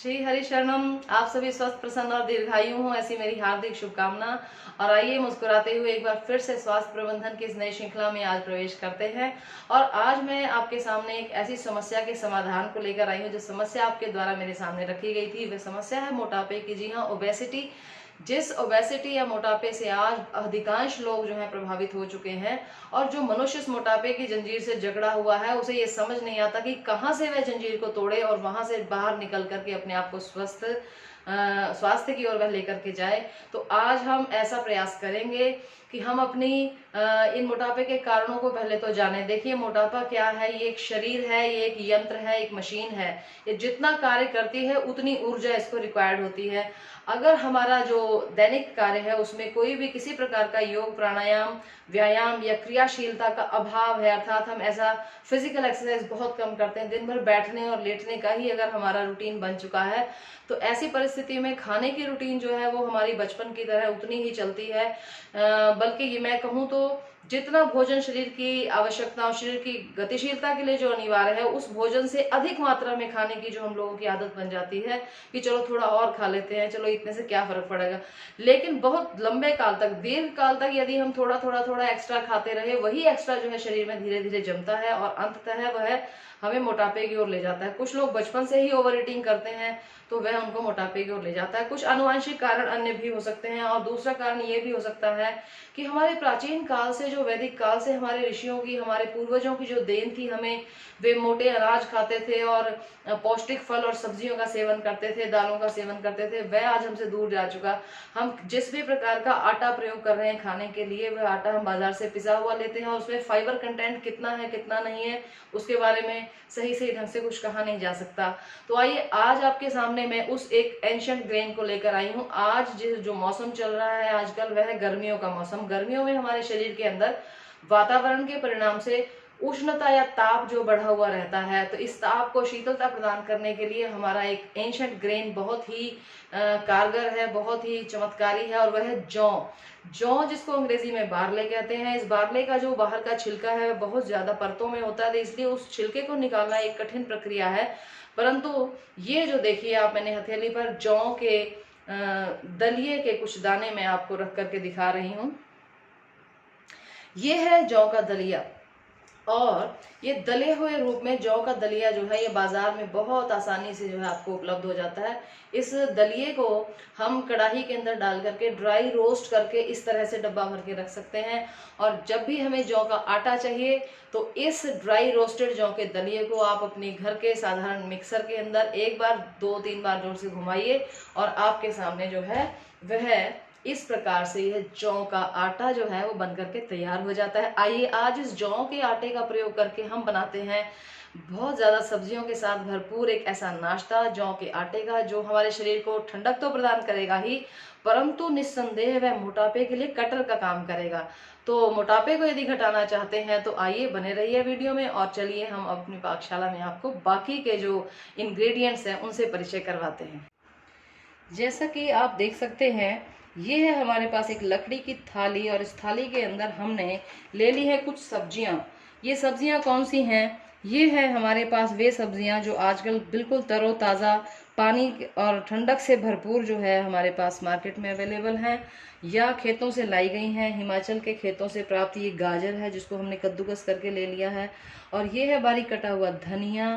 श्री हरि शरणम। आप सभी स्वस्थ, प्रसन्न और दीर्घायु हों, ऐसी मेरी हार्दिक शुभकामना। और आइए मुस्कुराते हुए एक बार फिर से स्वास्थ्य प्रबंधन की इस नई श्रृंखला में आज प्रवेश करते हैं। और आज मैं आपके सामने एक ऐसी समस्या के समाधान को लेकर आई हूँ जो समस्या आपके द्वारा मेरे सामने रखी गई थी। वह समस्या है मोटापे की। जी हाँ, ओबेसिटी। जिस ओबेसिटी या मोटापे से आज अधिकांश लोग जो है प्रभावित हो चुके हैं, और जो मनुष्य इस मोटापे की जंजीर से जकड़ा हुआ है उसे ये समझ नहीं आता कि कहाँ से वह जंजीर को तोड़े और वहां से बाहर निकल करके अपने आप को स्वास्थ्य की ओर वह लेकर के जाए। तो आज हम ऐसा प्रयास करेंगे कि हम अपनी इन मोटापे के कारणों को पहले तो जाने। देखिए, मोटापा क्या है? ये एक शरीर है, ये एक यंत्र है, एक मशीन है। ये जितना कार्य करती है उतनी ऊर्जा इसको रिक्वायर्ड होती है। अगर हमारा जो दैनिक कार्य है उसमें कोई भी किसी प्रकार का योग, प्राणायाम, व्यायाम या क्रियाशीलता का अभाव है, अर्थात हम ऐसा फिजिकल एक्सरसाइज बहुत कम करते हैं, दिन भर बैठने और लेटने का ही अगर हमारा रूटीन बन चुका है, तो ऐसी परिस्थिति में खाने की रूटीन जो है वो हमारी बचपन की तरह उतनी ही चलती है। बल्कि ये मैं कहूँ तो जितना भोजन शरीर की आवश्यकता और शरीर की गतिशीलता के लिए जो अनिवार्य है, उस भोजन से अधिक मात्रा में खाने की जो हम लोगों की आदत बन जाती है कि चलो थोड़ा और खा लेते हैं, चलो इतने से क्या फर्क पड़ेगा। लेकिन बहुत लंबे काल तक, दीर्घ काल तक यदि हम थोड़ा थोड़ा एक्स्ट्रा खाते रहे, वही एक्स्ट्रा जो है शरीर में धीरे धीरे जमता है और अंततः वह हमें मोटापे की ओर ले जाता है। कुछ लोग बचपन से ही ओवर ईटिंग करते हैं तो वह उनको मोटापे की ओर ले जाता है। कुछ आनुवंशिक कारण अन्य भी हो सकते हैं, और दूसरा कारण ये भी हो सकता है कि हमारे प्राचीन काल से, जो वैदिक काल से हमारे ऋषियों की, हमारे पूर्वजों की जो देन थी हमें, वे मोटे अनाज खाते थे और पौष्टिक फल और सब्जियों का सेवन करते थे, दालों का सेवन करते थे, वह आज हमसे दूर जा चुका। हम जिस भी प्रकार का आटा प्रयोग कर रहे हैं खाने के लिए, वह आटा हम बाजार से पिसा हुआ लेते हैं और उसमें फाइबर कंटेंट कितना है कितना नहीं है उसके बारे में सही ढंग से कुछ कहा नहीं जा सकता। तो आइए आज आपके सामने मैं उस एक एंशिएंट ग्रेन को लेकर आई हूँ। आज जो मौसम चल रहा है आजकल, वह है गर्मियों का मौसम। गर्मियों में हमारे शरीर के अंदर वातावरण के परिणाम से उष्णता या ताप जो बढ़ा हुआ रहता है, तो इस ताप को शीतलता प्रदान करने के लिए हमारा एक एंशिएंट ग्रेन बहुत ही कारगर है, बहुत ही चमत्कारी है, और वह है जौ। जौ, जिसको अंग्रेजी में बार्ले कहते हैं। इस बार्ले का जो बाहर का छिलका है वह बहुत ज्यादा परतों में होता है, इसलिए उस छिलके को निकालना एक कठिन प्रक्रिया है। परंतु ये जो देखिए आप, मैंने हथेली पर जौ के दलिये के कुछ दाने मैं आपको रख करके दिखा रही हूँ। ये है जौ का दलिया, और ये दले हुए रूप में जौ का दलिया जो है ये बाजार में बहुत आसानी से जो है आपको उपलब्ध हो जाता है। इस दलिये को हम कढ़ाई के अंदर डाल करके ड्राई रोस्ट करके इस तरह से डब्बा भर के रख सकते हैं, और जब भी हमें जौ का आटा चाहिए तो इस ड्राई रोस्टेड जौ के दलिये को आप अपने घर के साधारण मिक्सर के अंदर एक बार, 2-3 बार जोर से घुमाइए और आपके सामने जो है वह इस प्रकार से यह जौ का आटा जो है वो बन करके तैयार हो जाता है। आइए आज इस जौ के आटे का प्रयोग करके हम बनाते हैं बहुत ज्यादा सब्जियों के साथ भरपूर एक ऐसा नाश्ता जौ के आटे का, जो हमारे शरीर को ठंडक तो प्रदान करेगा ही, परंतु निस्संदेह वह मोटापे के लिए कटर का काम करेगा। तो मोटापे को यदि घटाना चाहते हैं तो आइए बने रहिए वीडियो में, और चलिए हम अपनी पाकशाला में आपको बाकी के जो इंग्रेडिएंट्स हैं उनसे परिचय करवाते हैं। जैसा कि आप देख सकते हैं, ये है हमारे पास एक लकड़ी की थाली, और इस थाली के अंदर हमने ले ली है कुछ सब्जियां। ये सब्जियां कौन सी हैं? ये है हमारे पास वे सब्जियां जो आजकल बिल्कुल तरोताज़ा, पानी और ठंडक से भरपूर जो है हमारे पास मार्केट में अवेलेबल हैं या खेतों से लाई गई हैं। हिमाचल के खेतों से प्राप्त ये गाजर है जिसको हमने कद्दूकस करके ले लिया है, और ये है बारीक कटा हुआ धनिया।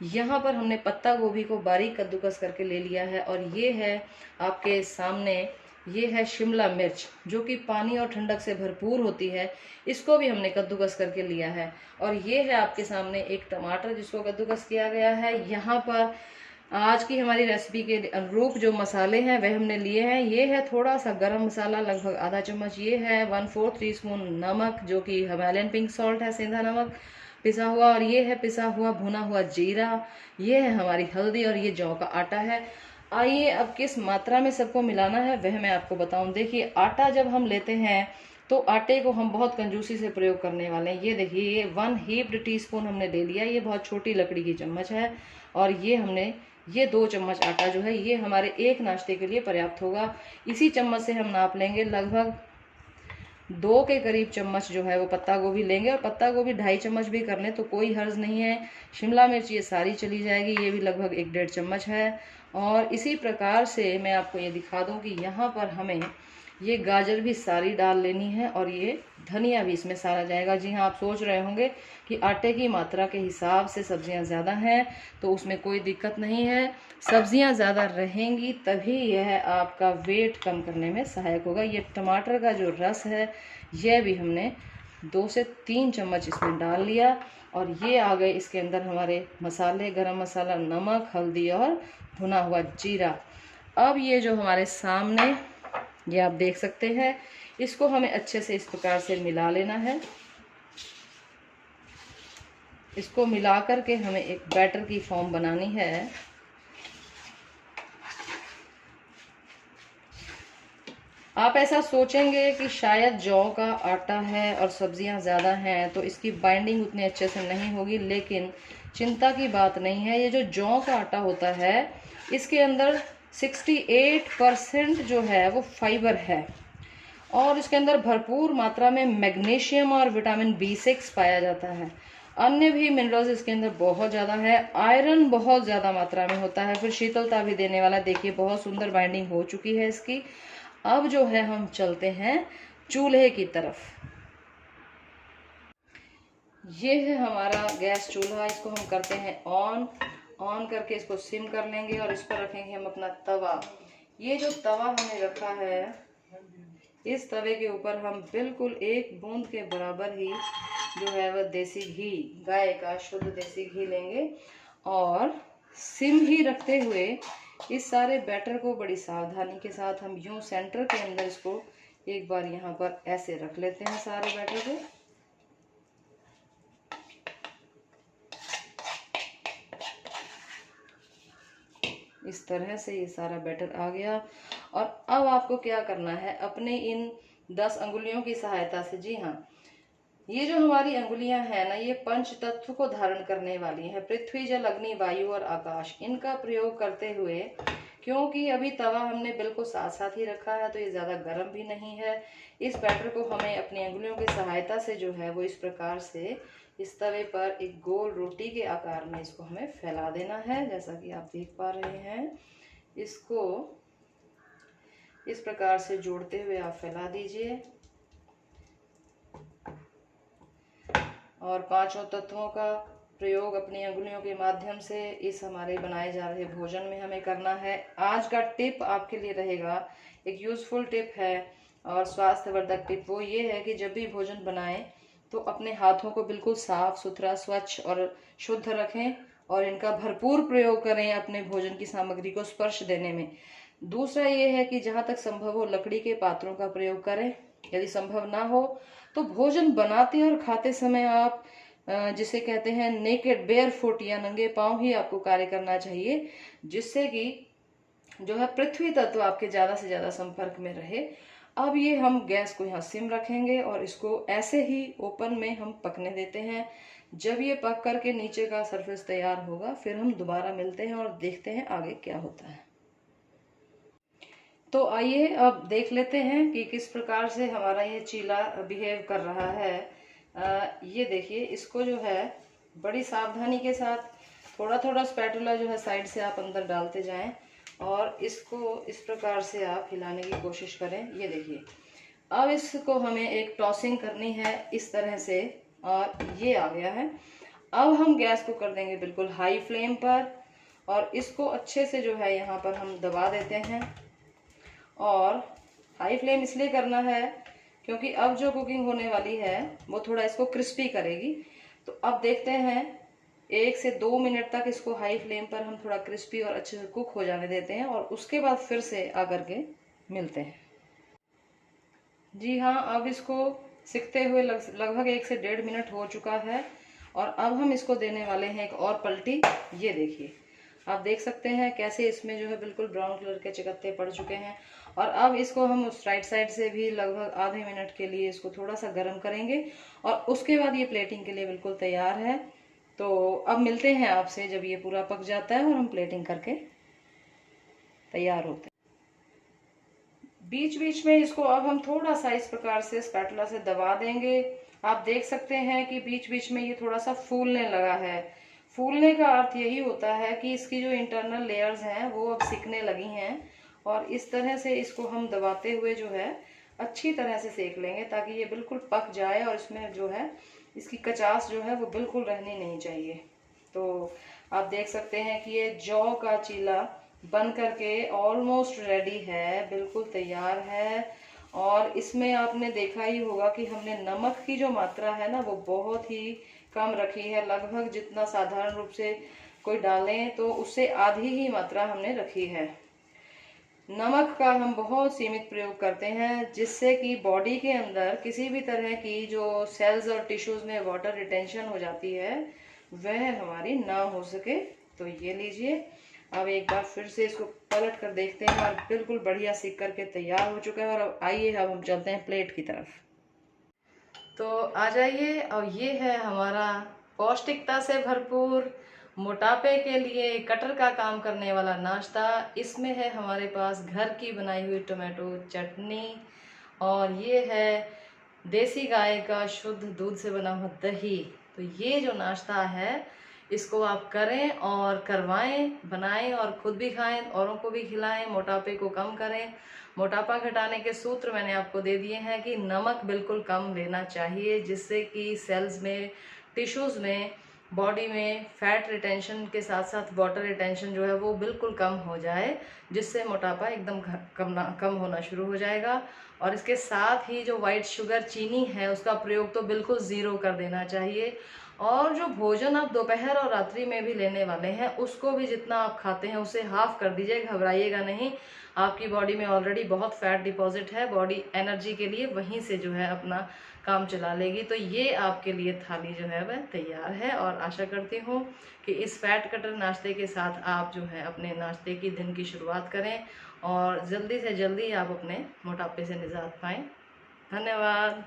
यहाँ पर हमने पत्ता गोभी को बारीक कद्दूकस करके ले लिया है, और ये है आपके सामने, ये है शिमला मिर्च जो कि पानी और ठंडक से भरपूर होती है, इसको भी हमने कद्दूकस करके लिया है। और ये है आपके सामने एक टमाटर जिसको कद्दूकस किया गया है। यहाँ पर आज की हमारी रेसिपी के अनुरूप जो मसाले हैं वह हमने लिए हैं। ये है थोड़ा सा गरम मसाला, लगभग आधा चम्मच। ये है 1/4 टीस्पून नमक जो कि हिमालयन पिंक सॉल्ट है, सेंधा नमक पिसा हुआ, और ये है पिसा हुआ भुना हुआ जीरा। ये है हमारी हल्दी, और ये जौ का आटा है। आइए अब किस मात्रा में सबको मिलाना है वह मैं आपको बताऊं। देखिए, आटा जब हम लेते हैं तो आटे को हम बहुत कंजूसी से प्रयोग करने वाले हैं। ये देखिए, ये 1 हीप्ड टीस्पून हमने ले लिया। ये बहुत छोटी लकड़ी की चम्मच है, और ये हमने ये 2 चम्मच आटा जो है ये हमारे एक नाश्ते के लिए पर्याप्त होगा। इसी चम्मच से हम नाप लेंगे, लगभग 2 के करीब चम्मच जो है वो पत्ता गोभी लेंगे, और पत्ता गोभी 2.5 चम्मच भी कर लें तो कोई हर्ज नहीं है। शिमला मिर्च ये सारी चली जाएगी, ये भी लगभग 1-1.5 चम्मच है। और इसी प्रकार से मैं आपको ये दिखा दूं कि यहाँ पर हमें ये गाजर भी सारी डाल लेनी है और ये धनिया भी इसमें सारा जाएगा। जी हाँ, आप सोच रहे होंगे कि आटे की मात्रा के हिसाब से सब्जियां ज़्यादा हैं, तो उसमें कोई दिक्कत नहीं है। सब्जियां ज़्यादा रहेंगी तभी यह आपका वेट कम करने में सहायक होगा। ये टमाटर का जो रस है यह भी हमने 2 से 3 चम्मच इसमें डाल लिया और ये आ गए इसके अंदर हमारे मसाले, गरम मसाला, नमक, हल्दी और भुना हुआ जीरा। अब ये जो हमारे सामने ये आप देख सकते हैं, इसको हमें अच्छे से इस प्रकार से मिला लेना है। इसको मिला करके हमें एक बैटर की फॉर्म बनानी है। आप ऐसा सोचेंगे कि शायद जौ का आटा है और सब्जियां ज़्यादा हैं तो इसकी बाइंडिंग उतने अच्छे से नहीं होगी, लेकिन चिंता की बात नहीं है। ये जो जौ का आटा होता है इसके अंदर 68% जो है वो फाइबर है और इसके अंदर भरपूर मात्रा में मैग्नीशियम और विटामिन B6 पाया जाता है। अन्य भी मिनरल्स इसके अंदर बहुत ज़्यादा है। आयरन बहुत ज़्यादा मात्रा में होता है, फिर शीतलता भी देने वाला। देखिए बहुत सुंदर बाइंडिंग हो चुकी है इसकी। अब जो है हम चलते हैं चूल्हे की तरफ। ये है हमारा गैस चूल्हा, इसको हम करते हैं ऑन करके इसको सिम कर लेंगे और इस पर रखेंगे हम अपना तवा। ये जो तवा हमने रखा है, इस तवे के ऊपर हम बिल्कुल 1 बूंद के बराबर ही जो है वह देसी घी, गाय का शुद्ध देसी घी लेंगे और सिम ही रखते हुए इस सारे बैटर को बड़ी सावधानी के साथ हम यूं सेंटर के अंदर इसको एक बार यहाँ पर ऐसे रख लेते हैं सारे बैटर को। इस तरह से ये सारा बैटर आ गया और अब आपको क्या करना है, अपने इन 10 अंगुलियों की सहायता से, जी हाँ, ये जो हमारी अंगुलियां हैं ना, ये पंच तत्व को धारण करने वाली हैं, पृथ्वी, जल, अग्नि, वायु और आकाश। इनका प्रयोग करते हुए, क्योंकि अभी तवा हमने बिल्कुल साथ साथ ही रखा है तो ये ज़्यादा गर्म भी नहीं है, इस बैटर को हमें अपनी अंगुलियों की सहायता से जो है वो इस प्रकार से इस तवे पर एक गोल रोटी के आकार में इसको हमें फैला देना है। जैसा कि आप देख पा रहे हैं, इसको इस प्रकार से जोड़ते हुए आप फैला दीजिए और 5 तत्वों का प्रयोग अपनी अंगुलियों के माध्यम से इस हमारे बनाए जा रहे भोजन में हमें करना है। आज का टिप आपके लिए रहेगा, एक यूजफुल टिप है और स्वास्थ्यवर्धक टिप। वो ये है कि जब भी भोजन बनाएं तो अपने हाथों को बिल्कुल साफ सुथरा, स्वच्छ और शुद्ध रखें और इनका भरपूर प्रयोग करें अपने भोजन की सामग्री को स्पर्श देने में। दूसरा ये है कि जहाँ तक संभव हो लकड़ी के पात्रों का प्रयोग करें। यदि संभव ना हो तो भोजन बनाते और खाते समय आप जिसे कहते हैं नेकेड, बेयर फुट या नंगे पांव ही आपको कार्य करना चाहिए, जिससे कि जो है पृथ्वी तत्व आपके ज़्यादा से ज़्यादा संपर्क में रहे। अब ये हम गैस को यहाँ सिम रखेंगे और इसको ऐसे ही ओपन में हम पकने देते हैं। जब ये पक करके नीचे का सरफेस तैयार होगा फिर हम दोबारा मिलते हैं और देखते हैं आगे क्या होता है। तो आइए अब देख लेते हैं कि किस प्रकार से हमारा ये चीला बिहेव कर रहा है। ये देखिए, इसको जो है बड़ी सावधानी के साथ थोड़ा थोड़ा स्पैटुला जो है साइड से आप अंदर डालते जाएं और इसको इस प्रकार से आप हिलाने की कोशिश करें। ये देखिए, अब इसको हमें एक टॉसिंग करनी है इस तरह से और ये आ गया है। अब हम गैस को कर देंगे बिल्कुल हाई फ्लेम पर और इसको अच्छे से जो है यहाँ पर हम दबा देते हैं। और हाई फ्लेम इसलिए करना है क्योंकि अब जो कुकिंग होने वाली है वो थोड़ा इसको क्रिस्पी करेगी। तो अब देखते हैं 1 से 2 मिनट तक इसको हाई फ्लेम पर हम थोड़ा क्रिस्पी और अच्छे से कुक हो जाने देते हैं और उसके बाद फिर से आकर के मिलते हैं। जी हाँ, अब इसको सिकते हुए लगभग 1 से 1.5 मिनट हो चुका है और अब हम इसको देने वाले हैं एक और पलटी। ये देखिए, आप देख सकते हैं कैसे इसमें जो है बिल्कुल ब्राउन कलर के चिकत्ते पड़ चुके हैं और अब इसको हम उस राइट साइड से भी लगभग आधे मिनट के लिए इसको थोड़ा सा गर्म करेंगे और उसके बाद ये प्लेटिंग के लिए बिल्कुल तैयार है। तो अब मिलते हैं आपसे जब ये पूरा पक जाता है और हम प्लेटिंग करके तैयार होते हैं। बीच बीच में इसको अब हम थोड़ा सा इस प्रकार से स्पैटुला से दबा देंगे। आप देख सकते हैं कि बीच बीच में ये थोड़ा सा फूलने लगा है। फूलने का अर्थ यही होता है कि इसकी जो इंटरनल लेयर्स हैं वो अब सिकने लगी हैं, और इस तरह से इसको हम दबाते हुए जो है अच्छी तरह से सेक लेंगे ताकि ये बिल्कुल पक जाए, और इसमें जो है इसकी कचास जो है वो बिल्कुल रहनी नहीं चाहिए। तो आप देख सकते हैं कि ये जौ का चीला बन करके ऑलमोस्ट रेडी है, बिल्कुल तैयार है। और इसमें आपने देखा ही होगा कि हमने नमक की जो मात्रा है ना वो बहुत ही कम रखी है, लगभग जितना साधारण रूप से कोई डालें तो उससे आधी ही मात्रा हमने रखी है। नमक का हम बहुत सीमित प्रयोग करते हैं जिससे कि बॉडी के अंदर किसी भी तरह की जो सेल्स और टिश्यूज में वाटर रिटेंशन हो जाती है वह हमारी ना हो सके। तो ये लीजिए, अब एक बार फिर से इसको पलट कर देखते हैं और बिल्कुल बढ़िया सीख करके तैयार हो चुका है। और अब आइए अब हम चलते हैं प्लेट की तरफ। तो आ जाइए, और ये है हमारा पौष्टिकता से भरपूर मोटापे के लिए कटर का काम करने वाला नाश्ता। इसमें है हमारे पास घर की बनाई हुई टोमेटो चटनी, और ये है देसी गाय का शुद्ध दूध से बना हुआ दही। तो ये जो नाश्ता है इसको आप करें और करवाएं, बनाएं और खुद भी खाएं, औरों को भी खिलाएं, मोटापे को कम करें। मोटापा घटाने के सूत्र मैंने आपको दे दिए हैं कि नमक बिल्कुल कम लेना चाहिए जिससे कि सेल्स में, टिश्यूज़ में, बॉडी में फैट रिटेंशन के साथ साथ वाटर रिटेंशन जो है वो बिल्कुल कम हो जाए, जिससे मोटापा एकदम कम होना शुरू हो जाएगा। और इसके साथ ही जो वाइट शुगर चीनी है उसका प्रयोग तो बिल्कुल ज़ीरो कर देना चाहिए। और जो भोजन आप दोपहर और रात्रि में भी लेने वाले हैं उसको भी जितना आप खाते हैं उसे हाफ कर दीजिए, घबराइएगा नहीं। आपकी बॉडी में ऑलरेडी बहुत फैट डिपॉजिट है, बॉडी एनर्जी के लिए वहीं से जो है अपना काम चला लेगी। तो ये आपके लिए थाली जो है वह तैयार है, और आशा करती हूँ कि इस फैट कटर नाश्ते के साथ आप जो है अपने नाश्ते की दिन की शुरुआत करें और जल्दी से जल्दी आप अपने मोटापे से निजात पाएँ। धन्यवाद।